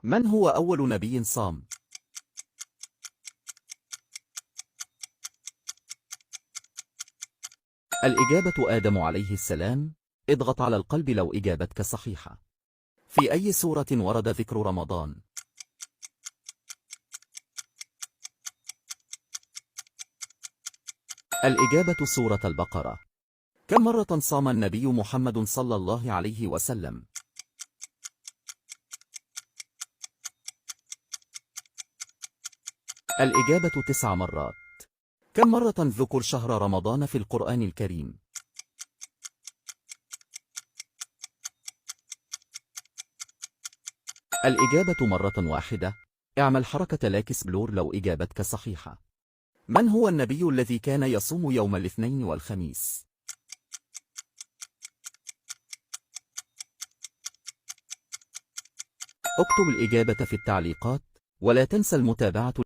من هو أول نبي صام؟ الإجابة آدم عليه السلام. اضغط على القلب لو إجابتك صحيحة. في أي سورة ورد ذكر رمضان؟ الإجابة سورة البقرة. كم مرة صام النبي محمد صلى الله عليه وسلم؟ الإجابة 9 مرات. كم مرة ذكر شهر رمضان في القرآن الكريم؟ الإجابة مرة واحدة. اعمل حركة لاكس بلور لو إجابتك صحيحة. من هو النبي الذي كان يصوم يوم الاثنين والخميس؟ اكتب الإجابة في التعليقات، ولا تنسى المتابعة